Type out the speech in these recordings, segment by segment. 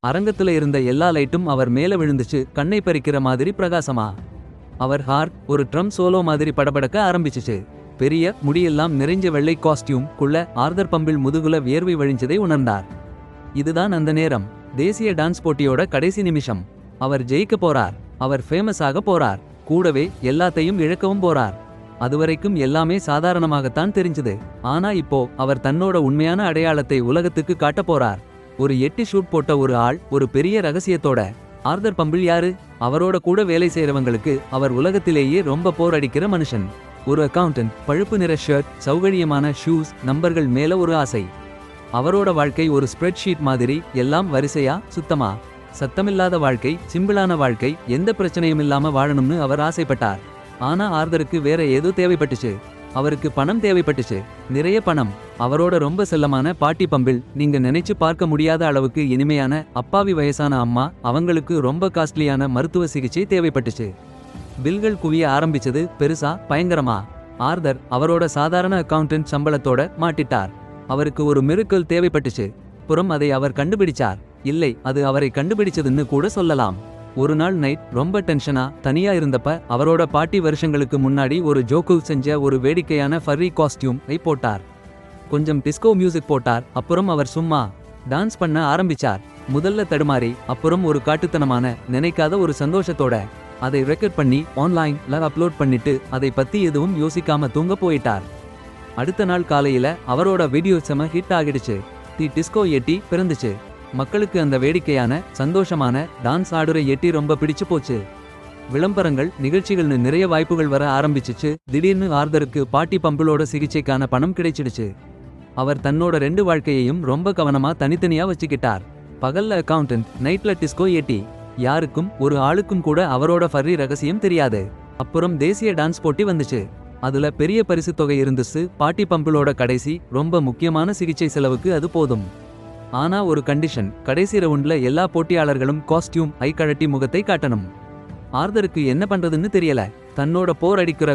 அரங்கத்துல இருந்த எல்லா லைட்டும் அவர் மேல விழுந்துச்சு, கண்ணை பறிக்கிற மாதிரி பிரகாசமா. அவர் ஹார்ட் ஒரு ட்ரம் சோலோ மாதிரி படபடக்க ஆரம்பிச்சுச்சு. பெரிய முடியெல்லாம் நிறைஞ்ச வெள்ளை காஸ்டியூம் குள்ள ஆர்தர் பம்பிள் முதுகுல வியர்வை வழிஞ்சதை உணர்ந்தார். இதுதான் அந்த நேரம், தேசிய டான்ஸ் போட்டியோட கடைசி நிமிஷம். அவர் ஜெயிக்க போறார், அவர் ஃபேமஸ் ஆக போறார், கூடவே எல்லாத்தையும் இழக்கவும் போறார். அதுவரைக்கும் எல்லாமே சாதாரணமாகத்தான் தெரிஞ்சது. ஆனா இப்போ அவர் தன்னோட உண்மையான அடையாளத்தை உலகத்துக்கு காட்ட போறார். ஒரு 8 ஷூட் போட்ட ஒரு ஆள், ஒரு பெரிய ரகசியத்தோட. ஆர்தர் பம்பிள் யாரு? அவரோட கூட வேலை செய்யறவங்களுக்கு அவர் உலகத்திலேயே ரொம்ப போர் அடிக்கிற மனுஷன். ஒரு அக்கவுண்டன்ட், பழுப்பு நிற ஷர்ட், சௌகரியமான ஷூஸ், நம்பர்கள் மேல ஒரு ஆசை. அவரோட வாழ்க்கை ஒரு ஸ்ப்ரெட் ஷீட் மாதிரி, எல்லாம் வரிசையா, சுத்தமா. சத்தமில்லாத வாழ்க்கை, சிம்பிளான வாழ்க்கை, எந்த பிரச்சனையும் இல்லாம வாழணும்னு அவர் ஆசைப்பட்டார். ஆனா ஆர்தருக்கு வேற ஏதோ தேவைப்பட்டுச்சு. அவருக்கு பணம் தேவைப்பட்டுச்சு, நிறைய பணம். அவரோட ரொம்ப செல்லமான பாட்டி பம்பிள், நீங்க நினைச்சு பார்க்க முடியாத அளவுக்கு இனிமையான அப்பாவி வயசான அம்மா, அவங்களுக்கு ரொம்ப காஸ்ட்லியான மருத்துவ சிகிச்சை தேவைப்பட்டுச்சு. பில்கள் குவிய ஆரம்பிச்சது, பெருசா, பயங்கரமா. ஆர்தர் அவரோட சாதாரண அக்கவுண்டன்ட் சம்பளத்தோட மாட்டிட்டார். அவருக்கு ஒரு மிராக்கிள் தேவைப்பட்டுச்சு. புறம் அதை அவர் கண்டுபிடிச்சார். இல்லை, அது அவரை கண்டுபிடிச்சதுன்னு கூட சொல்லலாம். ஒரு நாள் நைட் ரொம்ப டென்ஷனா தனியா இருந்தப்ப அவரோட பாட்டி வருஷங்களுக்கு முன்னாடி ஒரு ஜோக்கு செஞ்ச ஒரு வேடிக்கையான ஃபர்ரி காஸ்டியூம் போட்டார். கொஞ்சம் டிஸ்கோ மியூசிக் போட்டார். அப்புறம் அவர் சும்மா டான்ஸ் பண்ண ஆரம்பிச்சார். முதல்ல தடுமாறி, அப்புறம் ஒரு காட்டுத்தனமான, நினைக்காத ஒரு சந்தோஷத்தோட. அதை ரெக்கார்ட் பண்ணி ஆன்லைன்ல அப்லோட் பண்ணிட்டு அதை பத்தி எதுவும் யோசிக்காம தூங்க போயிட்டார். அடுத்த நாள் காலையில அவரோட வீடியோ செம ஹிட் ஆகிடுச்சு. தி டிஸ்கோ எட்டி பிறந்துச்சு. மக்களுக்கு அந்த வேடிக்கையான, சந்தோஷமான டான்ஸ் ஆடுற எட்டி ரொம்ப பிடிச்சு போச்சு. விளம்பரங்கள், நிகழ்ச்சிகள்னு நிறைய வாய்ப்புகள் வர ஆரம்பிச்சிச்சு. திடீர்னு ஆர்தருக்கு பாட்டி பம்பிளோட சிகிச்சைக்கான பணம் கிடைச்சிடுச்சு. அவர் தன்னோட 2 வாழ்க்கையையும் ரொம்ப கவனமா தனித்தனியா வச்சுக்கிட்டார். பகல்ல அக்கவுண்டன்ட், நைட்ல டிஸ்கோ எட்டி. யாருக்கும், ஒரு ஆளுக்கும் கூட அவரோட ஃபர்ரி ரகசியம் தெரியாது. அப்புறம் தேசிய டான்ஸ் போட்டி வந்துச்சு. அதுல பெரிய பரிசு தொகை இருந்துச்சு. பாட்டி பம்பிளோட கடைசி, ரொம்ப முக்கியமான சிகிச்சை செலவுக்கு அது போதும். ஆனா ஒரு கண்டிஷன், கடைசி ரவுண்ட்ல எல்லா போட்டியாளர்களும் காஸ்டியூம் கழட்டி முகத்தை காட்டணும். ஆர்தருக்கு என்ன பண்றதுன்னு தெரியல. தன்னோட போர் அடிக்கிற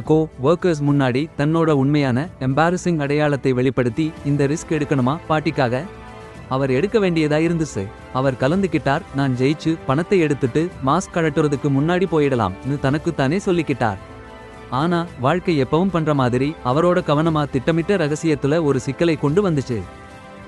ஒர்க்கர்ஸ் முன்னாடி தன்னோட உண்மையான எம்பாரசிங் அடையாளத்தை வெளிப்படுத்தி இந்த ரிஸ்க் எடுக்கணுமா பாட்டிக்காக? அவர் எடுக்க வேண்டியதா இருந்துச்சு. அவர் கலந்துக்கிட்டார். நான் ஜெயிச்சு பணத்தை எடுத்துட்டு மாஸ்க் கழட்டுறதுக்கு முன்னாடி போயிடலாம்னு தனக்குத்தானே சொல்லிக்கிட்டார். ஆனா வாழ்க்கை எப்பவும் பண்ற மாதிரி அவரோட கவனமா திட்டமிட்ட ரகசியத்துல ஒரு சிக்கலை கொண்டு வந்துச்சு.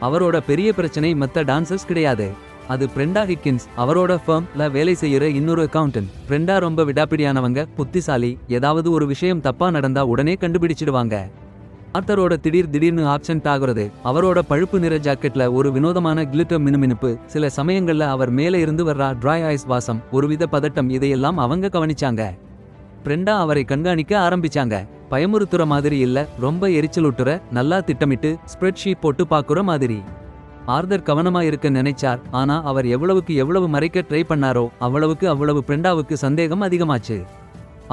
அவரோட பெரிய பிரச்சனை மத்த டான்சர்ஸ் கிடையாது. அது பிரெண்டா ஹிக்கின்ஸ், அவரோட ஃபர்ம்ல வேலை செய்யற இன்னொரு அக்கவுண்டன்ட். பிரெண்டா ரொம்ப விடாப்பிடியானவங்க, புத்திசாலி. ஏதாவது ஒரு விஷயம் தப்பா நடந்தா உடனே கண்டுபிடிச்சிடுவாங்க. ஆர்தரோட திடீர்னு ஆப்சென்ட் ஆகுறது, அவரோட பழுப்பு நிற ஜாக்கெட்ல ஒரு வினோதமான கிளிட்டர் மினுமினுப்பு, சில சமயங்கள்ல அவர் மேல இருந்து வர்ற ட்ரை ஐஸ் வாசம், ஒருவித பதட்டம், இதையெல்லாம் அவங்க கவனிச்சாங்க. பிரெண்டா அவரை கண்காணிக்க ஆரம்பிச்சாங்க. பயமுறுத்துற மாதிரி இல்ல, ரொம்ப எரிச்சலூட்டுற, நல்லா திட்டமிட்டு ஸ்ப்ரெட் ஷீட் போட்டு பாக்குற மாதிரி. ஆர்தர் கவனமா இருக்க நினைச்சார். ஆனா அவர் எவ்வளவு மறைக்க ட்ரை பண்ணாரோ அவ்வளவு பிரெண்டாவுக்கு சந்தேகம் அதிகமாச்சு.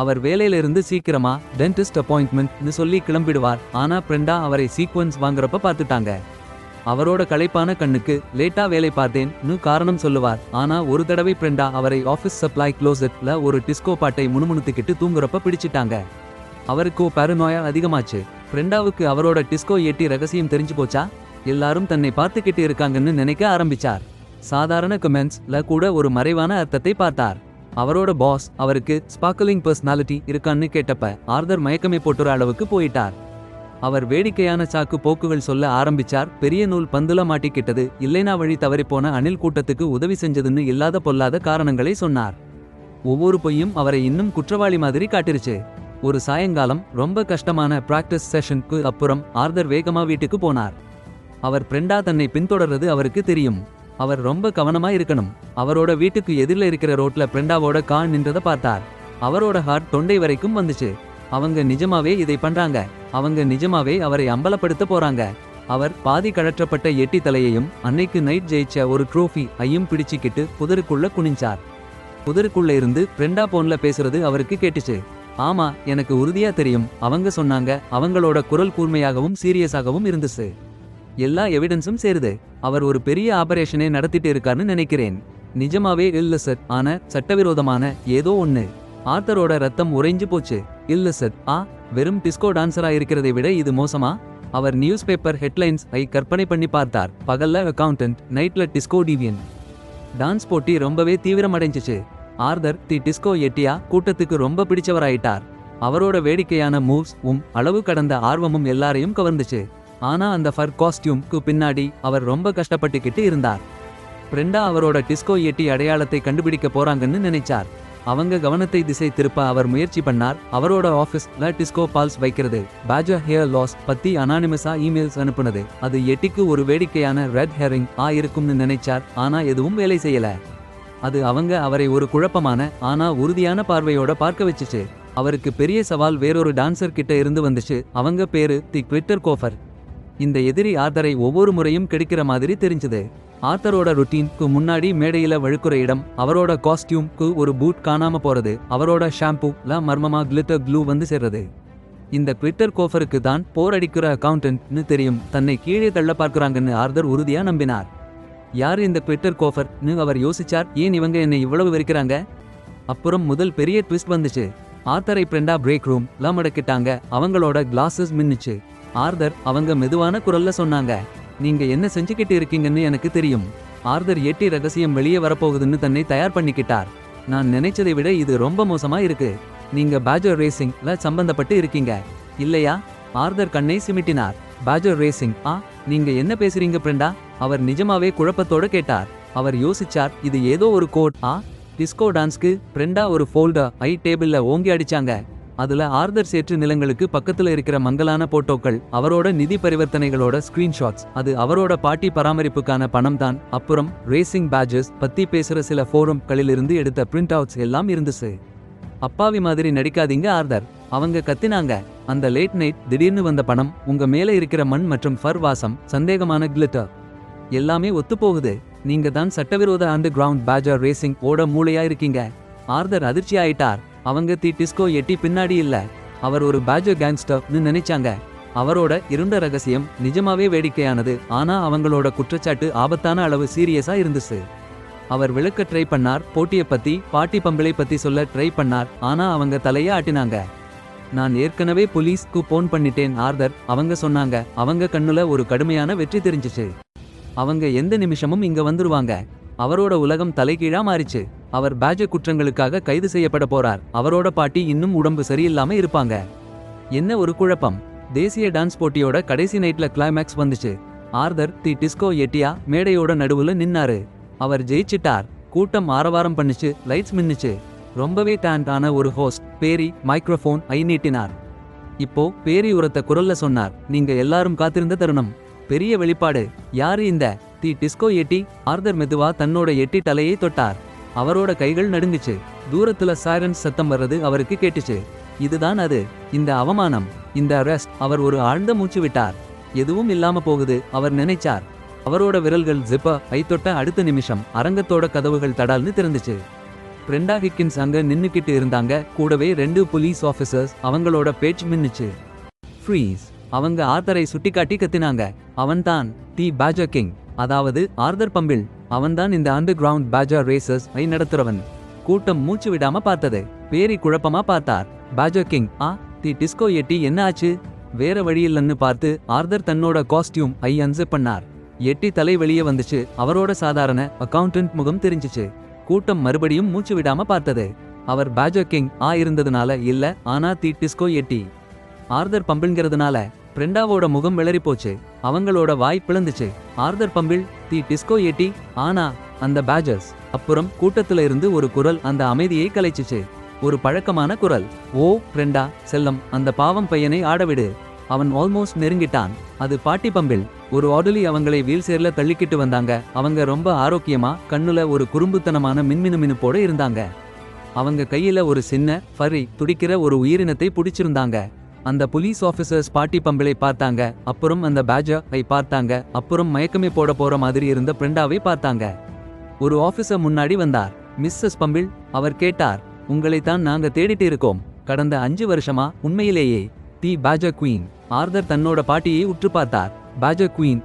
அவர் வேலையிலிருந்து சீக்கிரமா டென்டிஸ்ட் அப்பாயின்ட்மெண்ட்னு சொல்லி கிளம்பிடுவார். ஆனா பிரெண்டா அவரை சீக்வன்ஸ் வாங்குறப்ப பார்த்துட்டாங்க. அவரோட களைப்பான கண்ணுக்கு லேட்டா வேலை பார்த்தேன்னு காரணம் சொல்லுவார். ஆனா ஒரு தடவை பிரெண்டா அவரை ஆஃபீஸ் சப்ளை க்ளோசெட்ல ஒரு டிஸ்கோ பாட்டை முணுமுணுத்துக்கிட்டு தூங்குறப்ப பிடிச்சிட்டாங்க. அவருக்கு பாரனோயா அதிகமாச்சு. பிரெண்டாவுக்கு அவரோட டிஸ்கோ எட்டி ரகசியம் தெரிஞ்சு போச்சா? எல்லாரும் தன்னை பார்த்துக்கிட்டு இருக்காங்கன்னு நினைக்க ஆரம்பிச்சார். சாதாரண கமெண்ட்ஸ்ல கூட ஒரு மறைவான அர்த்தத்தை பார்த்தார். அவரோட பாஸ் அவருக்கு ஸ்பார்க்கலிங் பர்சனாலிட்டி இருக்கான்னு கேட்டப்ப ஆர்தர் மயக்கமே போட்டுற அளவுக்கு போயிட்டார். அவர் வேடிக்கையான சாக்கு போக்குகள் சொல்ல ஆரம்பிச்சார். பெரிய நூல் பந்துல மாட்டிக்கிட்டது, இல்லைனா வழி தவறிப்போன அணில் கூட்டத்துக்கு உதவி செஞ்சதுன்னு இல்லாத பொல்லாத காரணங்களை சொன்னார். ஒவ்வொரு பொய்யும் அவரை இன்னும் குற்றவாளி மாதிரி காட்டிருச்சு. ஒரு சாயங்காலம் ரொம்ப கஷ்டமான பிராக்டிஸ் செஷனுக்கு அப்புறம் ஆர்தர் வேகமா வீட்டுக்கு போனார். அவர் பிரெண்டா தன்னை பின்தொடர்றது அவருக்கு தெரியும். அவர் ரொம்ப கவனமா இருக்கணும். அவரோட வீட்டுக்கு எதிரில் இருக்கிற ரோட்ல பிரெண்டாவோட கார் நின்றதை பார்த்தார். அவரோட ஹார்ட் தொண்டை வரைக்கும் வந்துச்சு. அவங்க நிஜமாவே இதை பண்றாங்க. அவங்க நிஜமாவே அவரை அம்பலப்படுத்த போறாங்க. அவர் பாதி கழற்றப்பட்ட எட்டி தலையையும் அன்னைக்கு நைட் ஜெயிச்ச ஒரு ட்ரோஃபி ஐயும் பிடிச்சிக்கிட்டு புதருக்குள்ள குனிஞ்சார். புதருக்குள்ள இருந்து பிரெண்டா போன்ல பேசுறது அவருக்கு கேட்டுச்சு. ஆமா, எனக்கு உறுதியா தெரியும், அவங்க சொன்னாங்க. அவங்களோட குரல் கூர்மையாகவும் சீரியஸாகவும் இருந்துச்சு. எல்லா எவிடன்ஸும் சேருது. அவர் ஒரு பெரிய ஆபரேஷனே நடத்திட்டு இருக்காருன்னு நினைக்கிறேன். நிஜமாவே இல்லசட் ஆன சட்டவிரோதமான ஏதோ ஒண்ணு. ஆர்தரோட ரத்தம் உறைஞ்சு போச்சு. இல்லசட் வெறும் டிஸ்கோ டான்சரா இருக்கிறதை விட இது மோசமா? அவர் நியூஸ் பேப்பர் ஹெட்லைன்ஸ் கற்பனை பண்ணி பார்த்தார். பகல்ல அக்கவுண்டன்ட், நைட்ல டிஸ்கோ டிவியன். டான்ஸ் போட்டி ரொம்பவே தீவிரமடைஞ்சிச்சு. ஆர்தர் தி டிஸ்கோ எட்டியா கூட்டத்துக்கு ரொம்ப பிடிச்சவராயிட்டார். அவரோட வேடிக்கையான மூவ்ஸ் அளவு கடந்த ஆர்வமும் எல்லாரையும் கவர்ந்துச்சு. ஆனா அந்த ஃபர் காஸ்டியூம்க்கு பின்னாடி அவர் ரொம்ப கஷ்டப்பட்டுக்கிட்டு இருந்தார். பிரெண்டா அவரோட டிஸ்கோ எட்டி அடையாளத்தை கண்டுபிடிக்க போறாங்கன்னு நினைச்சார். அவங்க கவனத்தை திசை திருப்ப அவர் முயற்சி பண்ணார். அவரோட ஆஃபீஸ்ல டிஸ்கோ பால்ஸ் வைக்கிறது, பேஜர் ஹேர் லாஸ் பத்தி அனானிமஸா இமெயில்ஸ் அனுப்புனது, அது எட்டிக்கு ஒரு வேடிக்கையான ரெட் ஹெரிங் இருக்கும்னு நினைச்சார். ஆனா எதுவும் வேலை செய்யல. அது அவரை ஒரு குழப்பமான ஆனா உறுதியான பார்வையோட பார்க்க வச்சுச்சு. அவருக்கு பெரிய சவால் வேறொரு டான்சர் கிட்ட இருந்து வந்துச்சு. அவங்க பேரு தி கிளிட்டர் கோஃபர். இந்த எதிரி ஆர்தரை ஒவ்வொரு முறையும் கெடுக்கிற மாதிரி தெரிஞ்சது. ஆர்தரோட ருட்டீன்க்கு முன்னாடி மேடையில வழுக்குற இடம், அவரோட காஸ்டியூம்க்கு ஒரு பூட் காணாம போறது, அவரோட ஷாம்பூல மர்மமா கிளிட்டர் க்ளூ வந்து சேர்றது. இந்த கிளிட்டர் கோஃபருக்கு தான் போர் அடிக்கிற அக்கவுண்டன்ட்னு தெரியும். தன்னை கீழே தள்ள பார்க்கறாங்கன்னு ஆர்தர் உறுதியா நம்பினார். யாரு இந்த கிளிட்டர் கோஃபர்னு அவர் யோசிச்சார். ஏன் இவங்க என்னை இவ்வளவு வெறுக்கிறாங்க? அப்புறம் முதல் பெரிய ட்விஸ்ட் வந்துச்சு. ஆர்தரை பிரெண்டா பிரேக் ரூம்ல மடக்கிட்டாங்க. அவங்களோட கிளாஸஸ் மின்னுச்சு. ஆர்தர் அவங்க மெதுவான குரல்ல சொன்னாங்க, நீங்க என்ன செஞ்சுக்கிட்டு இருக்கீங்கன்னு எனக்கு தெரியும். ஆர்தர் எட்டி ரகசியம் வெளியே வரப்போகுதுன்னு தன்னை தயார் பண்ணிக்கிட்டார். நான் நினைச்சதை விட இது ரொம்ப மோசமா இருக்கு. நீங்க பேஜர் ரேசிங்ல சம்பந்தப்பட்டு இருக்கீங்க இல்லையா? ஆர்தர் கண்ணை சிமிட்டினார். Pager racing? நீங்க என்ன பேசுறீங்க பிரெண்டா? அவர் நிஜமாவே குழப்பத்தோட கேட்டார். அவர் யோசிச்சார், இது ஏதோ ஒரு கோட். டிஸ்கோ டான்ஸ்க்கு பிரெண்டா ஒரு ஃபோல்டர் டேபிள்ல ஓங்கி அடிச்சாங்க. அதுல ஆர்தர் சேற்று நிலங்களுக்கு பக்கத்துல இருக்கிற மங்கலான போட்டோக்கள், அவரோட நிதி பரிவர்த்தனைகளோட ஸ்கிரீன்ஷாட்ஸ், அது அவரோட பாட்டி பராமரிப்புக்கான பணம் தான். அப்புறம் ரேசிங் பேஜஸ் பத்தி பேசுற சில ஃபோரம்களிலிருந்து எடுத்த பிரிண்ட் அவுட்ஸ் எல்லாம் இருந்துச்சு. அப்பாவி மாதிரி நடிக்காதீங்க ஆர்தர், அவங்க கத்தினாங்க. அந்த லேட் நைட் திடீர்னு வந்த பணம், உங்க மேல இருக்கிற மண் மற்றும் ஃபர் வாசம், சந்தேகமான கிளிட்டர், எல்லாமே ஒத்துப்போகுது. நீங்க தான் சட்டவிரோத அண்டர் கிரவுண்ட் பேஜர் ரேசிங் ஓட மூளையா இருக்கீங்க. ஆர்தர் அதிர்ச்சி ஆயிட்டார். அவங்க தி டிஸ்கோ எட்டி பின்னாடி இல்ல, அவர் ஒரு பேஜர் கேங்ஸ்டர்னு நினைச்சாங்க. அவரோட இருண்ட ரகசியம் நிஜமாவே வேடிக்கையானது. ஆனா அவங்களோட குற்றச்சாட்டு ஆபத்தான அளவு சீரியஸா இருந்துச்சு. அவர் விளக்க ட்ரை பண்ணார். போட்டியை பத்தி, பாட்டி பம்பிளை பத்தி சொல்ல ட்ரை பண்ணார். ஆனா அவங்க தலைய ஆட்டினாங்க. நான் ஏற்கனவே போலீஸ்க்கு போன் பண்ணிட்டேன் ஆர்தர், அவங்க சொன்னாங்க. அவங்க கண்ணுல ஒரு கடுமையான வெற்றி தெரிஞ்சிச்சு. அவங்க எந்த நிமிஷமும் இங்க வந்துருவாங்க. அவரோட உலகம் தலைகீழா மாறிச்சு. அவர் பேஜர் குற்றங்களுக்காக கைது செய்யப்பட போறார். அவரோட பாட்டி இன்னும் உடம்பு சரியில்லாம இருப்பாங்க. என்ன ஒரு குழப்பம். தேசிய டான்ஸ் போட்டியோட கடைசி நைட்ல கிளைமேக்ஸ் வந்துச்சு. ஆர்தர் தி டிஸ்கோ எட்டியா மேடையோட நடுவுல நின்னாரு. அவர் ஜெயிச்சிட்டார். கூட்டம் ஆரவாரம் பண்ணுச்சு, லைட்ஸ் மின்னுச்சு. ரொம்பவே டேலண்டான ஒரு ஹோஸ்ட் பேரி மைக்ரோஃபோன் நீட்டினார். இப்போ பேரி உரத்த குரல்ல சொன்னார், நீங்க எல்லாரும் காத்திருந்த தருணம். பெரிய வெளிப்பாடு. யாரு இந்த தி டிஸ்கோ எட்டி? ஆர்தர் மெதுவா தன்னோட எட்டி தலையை தொட்டார். அவரோட கைகள் நடுங்குச்சு. தூரத்துல சைரன்ஸ் சத்தம் வர்றது அவருக்கு கேட்டுச்சு. இதுதான் அது, இந்த அவமானம், இந்த அரெஸ்ட். அவர் ஒரு ஆழ்ந்த மூச்சு விட்டார். எதுவும் இல்லாம போகுது அவர் நினைச்சார். அவரோட விரல்கள் ஜிப்ப தொட்ட அடுத்த நிமிஷம் அரங்கத்தோட கதவுகள் தடால்னு திறந்துச்சு. பிரெண்டா ஹிக்கின்ஸ் அங்க நின்னுக்கிட்டு இருந்தாங்க. கூடவே 2 போலீஸ் ஆபீசர்ஸ். அவங்களோட பேச்சு மின்னுச்சு. ஃப்ரீஸ். அவங்க ஆர்தரை சுட்டிக்காட்டி கத்தினாங்க. அவன்தான் தி பேஜர் கிங், அதாவது ஆர்தர் பம்பிள். அவன்தான் இந்த அண்டர் கிரவுண்ட் பேஜர் ரேசஸ் நடத்துறவன். கூட்டம் மூச்சு விடாம பார்த்தது. பேரி குழப்பமா பார்த்தார். Pager king? தி டிஸ்கோ எட்டி என்ன ஆச்சு? வேற வழியில்லன்னு பார்த்து ஆர்தர் தன்னோட காஸ்டியூம் அன்சிப் பண்ணார். எட்டி தலை வெளியே வந்துச்சு. அவரோட சாதாரண அக்கவுண்டன்ட் முகம் தெரிஞ்சிச்சு. கூட்டம் மறுபடியும் மூச்சு விடாம பார்த்தது. அவர் பேஜர் கிங் இருந்ததுனால இல்ல, ஆனா தி டிஸ்கோ எட்டி ஆர்தர் பம்பிள்ங்கிறதுனால. பிரெண்டாவோட முகம் விளறி போச்சு. அவங்களோட வாய் பிளந்துச்சு. ஆர்தர் பம்பிள், தி டிஸ்கோ எட்டி, ஆனா அந்த பேஜர்ஸ். அப்புறம் கூட்டத்துல இருந்து ஒரு குரல் அந்த அமைதியை கலைச்சிச்சு. ஒரு பழக்கமான குரல். ஓ பிரெண்டா செல்லம், அந்த பாவம் பையனை ஆடவிடு. அவன் ஆல்மோஸ்ட் நெருங்கிட்டான். அது பாட்டி பம்பிள். ஒரு ஆர்டலி அவங்களை வீல் சேர்ல தள்ளிக்கிட்டு வந்தாங்க. அவங்க ரொம்ப ஆரோக்கியமா, கண்ணுல ஒரு குறும்புத்தனமான மின்மினுமினுப்போட இருந்தாங்க. அவங்க கையில ஒரு சின்ன ஃபர்ரி துடிக்கிற ஒரு உயிரினத்தை பிடிச்சிருந்தாங்க. அந்த போலீஸ் ஆபீசர்ஸ் பாட்டி பம்பிளை பார்த்தாங்க. அப்புறம் அந்த பேஜரை பார்த்தாங்க. அப்புறம் மயக்கமே போற மாதிரி இருந்த பிரெண்டாவை பார்த்தாங்க. ஒரு ஆபீசர் முன்னாடி வந்தார். மிஸ்ஸஸ் பம்பிள், அவர் கேட்டார். உங்களைத்தான் நாங்க தேடிட்டு இருக்கோம். கடந்த 5 வருஷமா. உண்மையிலேயே தி பேஜர் குவீன். ஆர்தர் தன்னோட பாட்டியை உற்று பார்த்தார். Pager queen?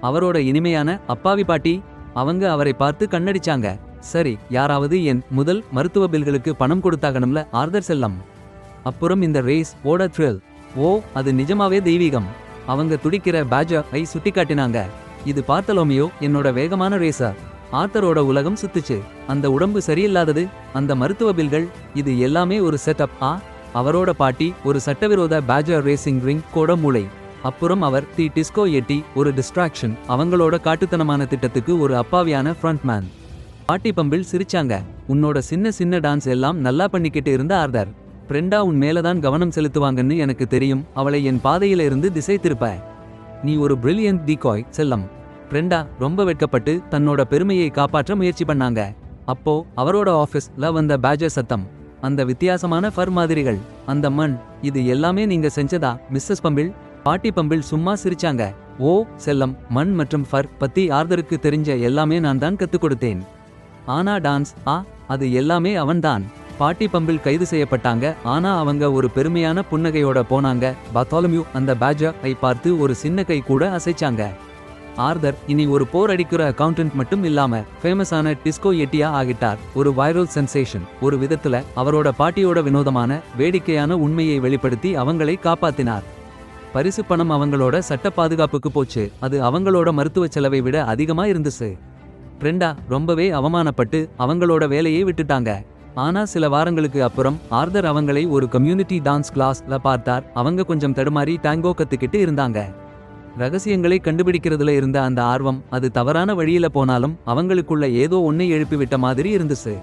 அவரோட இனிமையான அப்பாவி பாட்டி. அவங்க அவரை பார்த்து கண்ணடிச்சாங்க. சரி, யாராவது என் முதல் மருத்துவ பில்களுக்கு பணம் கொடுத்தாகணும்ல ஆர்தர் செல்லம். அப்புறம் இந்த ரேஸ் ஓட த்ரில். ஓ, அது நிஜமாவே தெய்வீகம். அவங்க துடிக்கிற பேஜரை சுட்டிக்காட்டினாங்க. இது பார்த்தலோமியோ, என்னோட வேகமான ரேசர். ஆர்தரோட உலகம் சுத்துச்சு. அந்த உடம்பு சரியில்லாதது, அந்த மருத்துவ பில்கள், இது எல்லாமே ஒரு செட்டப். அவரோட பாட்டி ஒரு சட்டவிரோத பேஜர் ரேசிங் ரிங் கோட மூளை. அப்புறம் அவர் தி டிஸ்கோ எட்டி ஒரு டிஸ்ட்ராக்ஷன், அவங்களோட காட்டுத்தனமான திட்டத்துக்கு ஒரு அப்பாவியான ஃப்ரண்ட்மேன். பாட்டி பம்பிள் சிரிச்சாங்க. உன்னோட சின்ன சின்ன டான்ஸ் எல்லாம் நல்லா பண்ணிக்கிட்டு இருந்த ஆர்தர். பிரெண்டா உன் மேலதான் கவனம் செலுத்துவாங்கன்னு எனக்கு தெரியும். அவளை என் பாதையில இருந்து திசை திருப்ப. நீ ஒரு பிரில்லியன்ட் டிகாய் செல்லம். பிரெண்டா ரொம்ப வெட்கப்பட்டு தன்னோட பெருமையை காப்பாற்ற முயற்சி பண்ணாங்க. அப்போ அவரோட ஆஃபீஸ்ல வந்த பேஜர் சத்தம், அந்த வித்தியாசமான ஃபர் மாதிரிகள், அந்த மண், இது எல்லாமே நீங்க செஞ்சதா மிஸ்ஸஸ் பம்பிள்? பாட்டி பம்பிள் சும்மா சிரிச்சாங்க. ஓ செல்லம், மண் மற்றும் ஃபர் பத்தி ஆர்தருக்கு தெரிஞ்ச எல்லாமே நான் தான் கத்துக் கொடுத்தேன். ஆனா டான்ஸ், அது எல்லாமே அவன்தான். பாட்டி பம்பிள் கைது செய்யப்பட்டாங்க. ஆனா அவங்க ஒரு பெருமையான புன்னகையோட போனாங்க. பர்தாலமியூ அந்த பேஜர் பார்த்து ஒரு சின்ன கை கூட அசைச்சாங்க. ஆர்தர் இனி ஒரு போர் அடிக்கிற அக்கவுண்டன்ட் மட்டும் இல்லாம ஃபேமஸான டிஸ்கோ எட்டியா ஆகிட்டார். ஒரு வைரல் சென்சேஷன். ஒரு விதத்துல அவரோட பாட்டியோட வினோதமான வேடிக்கையான உண்மையை வெளிப்படுத்தி அவங்களை காப்பாத்தினார். பரிசு பணம் அவங்களோட சட்ட பாதுகாப்புக்கு போச்சு. அது அவங்களோட மருத்துவ செலவை விட அதிகமா இருந்துச்சு. பிரெண்டா ரொம்பவே அவமானப்பட்டு அவங்களோட வேலையை விட்டுட்டாங்க. ஆனா சில வாரங்களுக்கு அப்புறம் ஆர்தர் அவங்களை ஒரு கம்யூனிட்டி டான்ஸ் கிளாஸ்ல பார்த்தார். அவங்க கொஞ்சம் தடுமாறி டாங்கோ கத்துக்கிட்டு இருந்தாங்க. ரகசியங்களை கண்டுபிடிக்கிறதுல இருந்த அந்த ஆர்வம், அது தவறான வழியில போனாலும் அவங்களுக்குள்ள ஏதோ ஒன்னை எழுப்பிவிட்ட மாதிரி இருந்துச்சு.